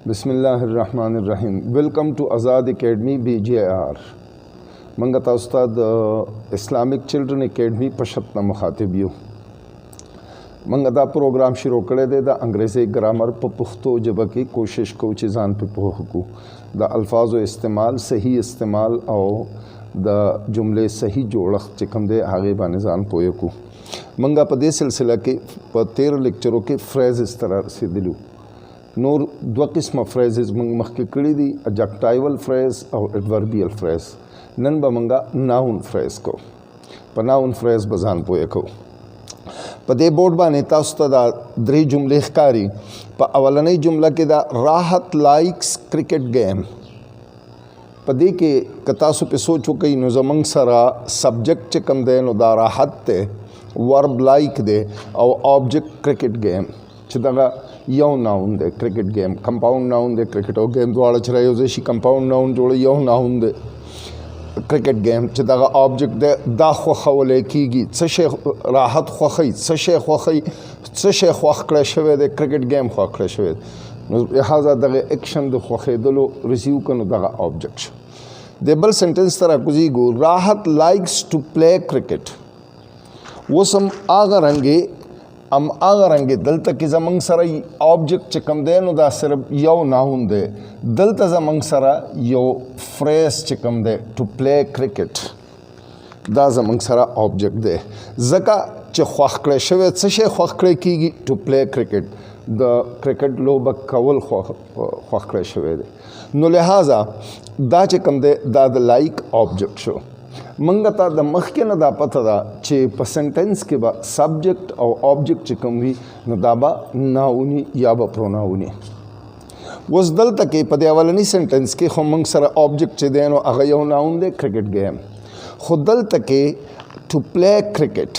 बिस्मिल्लाहिर्रहमानिर्रहीम। Welcome to Azad academy BJR। मंगता उस्ताद Islamic children academy पशत न मुखातिबियो मंगता प्रोग्राम शुरू करे दे द अंग्रेज़ी ग्रामर प पुख्तो जब की कोशिश को चीज़ान पे पोहकू द अल्फाज इस्तेमाल सही इस्तेमाल और द जुमले सही जोड़ख चिकम दे आगे बानिजान पोयकू मंगा पदे सिलसिला के 13 लेक्चरों के फ्रेज इस तरह से दिलू नूर दो किस्म फ्रेजेस मंग मखके कड़ी दी एडजेक्टिवल फ्रेज और एडवर्बियल फ्रेज नन बमंगा नाउन फ्रेज को नाउन फ्रेज बजान पोए को पदे बोर्ड बाने तास्ता द्री जुमले कारी प अवलनी जुमला के दा राहत लाइक्स क्रिकेट गेम पदे के कतासु पे सोचो कई नो जमंग सरा सब्जेक्ट चिकम दे नो दा राहत ते वर्ब लाइक दे और ऑब्जेक्ट क्रिकेट गेम चिदगा यौ नाउन दे क्रिकेट गेम कंपाउंड नाउन दे क्रिकेट और गेम द्वारा चरायो जेशी कंपाउंड नाउन जोड़े यौ नाउन दे क्रिकेट गेम चिदगा ऑब्जेक्ट दे दा ख्वले कीगी सशे राहत ख्वखई सशे ख्वखई सशे ख्वखले शवे दे क्रिकेट गेम ख्वखले शवे लिहाजा दगे एक्शन दे ख्वखे दलो रिसीव कनो दगा ऑब्जेक्ट दे बल सेंटेंस तरह कुजी गो राहत लाइक्स टू प्ले क्रिकेट वो सम आगा रंगे हम आगा रंगे दल तक की जमंग सरा ऑब्जेक्ट चिकम दे नो दा सिर्फ यौ नाउन दे दल तक जमंग सरा यो फ्रेज चिकम दे टू प्ले क्रिकेट दा जमंग सरा ऑब्जेक्ट दे जका च ख्वाखले शवे सशे ख्वाखले कीगी टू प्ले क्रिकेट द क्रिकेट लो बकवल ख्वाखले शवे दे नो लिहाजा दा चिकम दे दा द लाइक ऑब्जेक्ट शो मंगता द मखके न दा पता दा चे प सेंटेंस के बा सब्जेक्ट और ऑब्जेक्ट चिकम भी न दाबा नाउनी या बा प्रोनाउनी वस दल तक पदे अवलनी सेंटेंस के खमंग सरा ऑब्जेक्ट चे देनो अगयो नाउन दे क्रिकेट गेम खुद दल तक टू प्ले क्रिकेट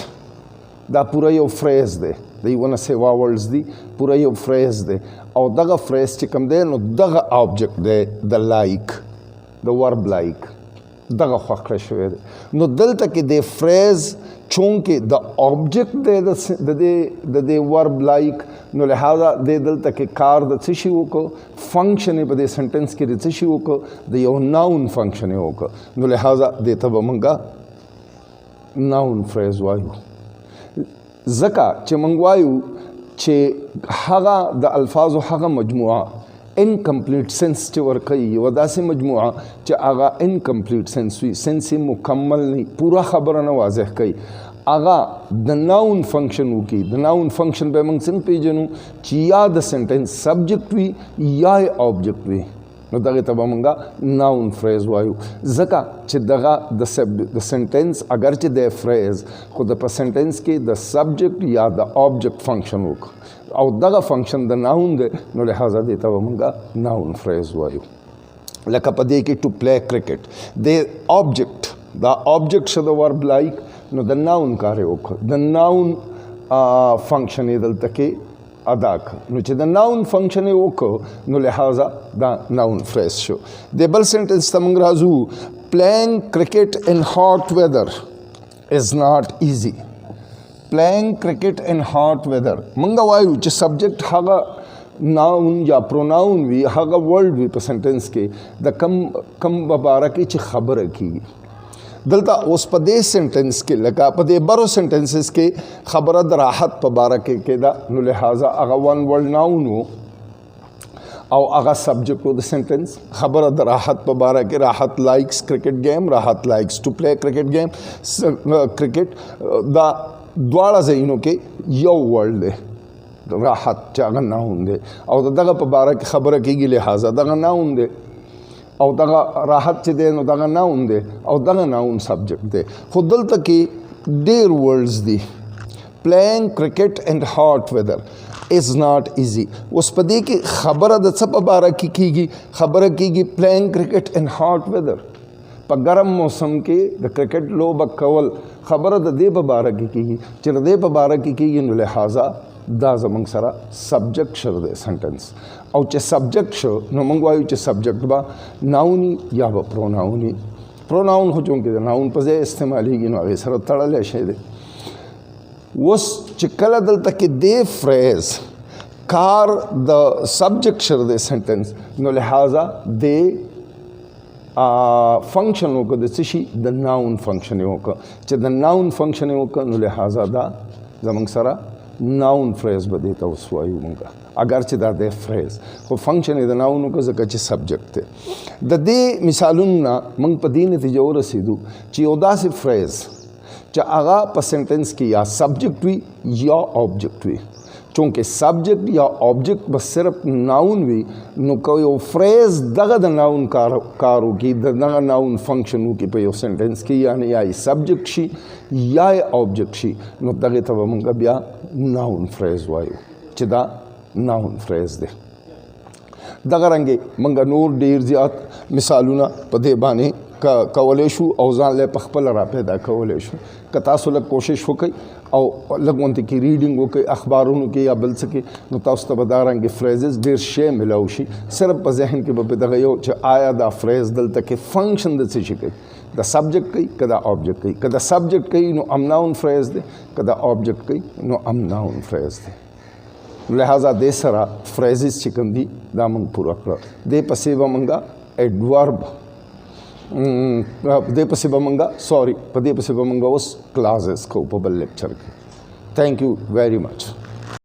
दा पूरा यो फ्रेज दे दी वन से वावर्ड्स दी पूरा यो फ्रेज दे और दगा फ्रेज चिकम दे नो दगा ऑब्जेक्ट दे द लाइक द वर्ब लाइक दगा ख्वाखले शवे दे नो दल तक दे फ्रेज चूँकि द ऑब्जेक्ट दे दे वर्ब लाइक नो लिहाजा दे दल तक कार द शिशु को फंक्शन बदे सेंटेंस के शिशु को द यो नाउन फंक्शन हो को नो लिहाजा दे तब मंगा नाउन फ्रेज वायु जका चे मंगवायु चे हगा द अल्फाज हगा मजमुआ इनकम्प्लीट सेंस चे वर्कई वदा से मजमुआ चे आगा इनकम्प्लीट सेंस हुई सेंस मुकम्मल नहीं पूरा खबर न वाजह कई आगा द नाउन फंक्शन हो की द नाउन फंक्शन पे मंग सिन पे जनू चिया द सेंटेंस सब्जेक्ट हुई या ऑब्जेक्ट हुई न दगे तब मंगा नाउन फ्रेज वायु जका चे दगा द सेंटेंस अगर चे दे फ्रेज खुद प सेंटेंस के द सब्जेक्ट या द ऑब्जेक्ट फंक्शन हो और दगा फंक्शन द नाउन दे नो लिहाजा देता वो मंगा नाउन फ्रेज वायु लका पदे के टू प्ले क्रिकेट दे ऑब्जेक्ट द ऑब्जेक्ट श द वर्ब लाइक नो द नाउन कार्य ओख द नाउन फंक्शन इदल तके अदा क नो च द नाउन फंक्शन ओख नो लिहाजा द नाउन फ्रेज शो दे बल सेंटेंस तमंग Raju playing cricket in hot weather is not easy playing cricket in hot weather मंगा वायु च सब्जेक्ट हागा नाउन या प्रोनाउन भी हागा वर्ड भी प सेंटेंस के द कम बबारा की च खबर की दलता उस पदे सेंटेंस के लगा पदे बरो सेंटेंसेस के खबर द राहत पबारा के दा नो लिहाजा अगा वन वर्ड नाउन हो और अगा सब्जेक्ट द सेंटेंस खबर द राहत पबारा के Rahat likes cricket game Rahat likes to play cricket game cricket द द्वारा से इनों के यो वर्ल्ड दे राहत चागा नाउन दे और दगा पबारा की खबर की लिहाजा दगा नाउन दे और दगा राहत चे दे दगा नाउन दे और दगा नाउन सब्जेक्ट दे खुद दल तक की डेर वर्ड्स दी playing cricket in hot weather is not easy उस पदे की खबर द सब पबारा की खबर की playing cricket in hot weather प गरम मौसम के द क्रिकेट लो बकवल खबर द दे पबारा की चल दे पबारा की नो लिहाजा दा जमंग सरा सब्जेक्ट शर दे सेंटेंस और चे सब्जेक्ट शो नो मंगवायु चे सब्जेक्ट बा नाउनी या बा प्रोनाउन हो चूँकि नाउन पजे इस्तेमाल ही नो आगे सर तड़ले शे दे वो चिकला दल तक दे फ्रेज کار د سبجیکٹ شر د سنټنس نو لہذا د فنکشن وکړه د څه شي د ناون فنکشن یې وکړه چې د ناون فنکشن یې وکړه نو لہذا دا زموږ سره ناون فریز به دې ته اوس وایو موږ اگر چې دا د فریز خو فنکشن یې د ناون وکړه ځکه چې سبجیکټ دی د دې مثالونو نه موږ په دې نتیجه ورسېدو چې یو داسې فریز چې هغه په سنټنس کې یا سبجیکٹ وي یا آبجیکٹ وي چونکه سبجیکٹ یا آبجیکٹ بس صرف ناون وي نو که یو فریز دغه د ناون کار وکړي دغه ناون فنکشن وکړي په یو سنټنس کې یعنی یا سبجیکٹ شي یا آبجیکٹ شي نو دغه ته به موږ بیا ناون فریز وایو چې دا ناون فریز دی دغه رنګې موږ نور ډیر زیات مثالونه په دې باندې کولی شو او ځان له پخپل را پیدا کولی شو که تاسو لږ کوشش وکړئ او لږ غونډې کې ریډینګ وکړئ اخبارونو کې یا بل څه کې نو تاسو ته به دا رنګې فریزز ډېر شی میلاو شي صرف په ذهن کې به دغه یو چې آیا دا فریز دلته کې فنکشن د څه شي کوي د سبجیکٹ کوي که دا آبجیکٹ کوي که د سبجیکٹ کوي نو ام ناون فریز دی که د آبجیکٹ کوي نو ام ناون فریز دی لہٰذا دې سره فریزز چې کوم دي دا موږ پوره کړه دې پسې به موږ ایډورب په دې پسې به موږ اوس کلاسز کوو په بل لیکچر کې تھینک یو ویری مچ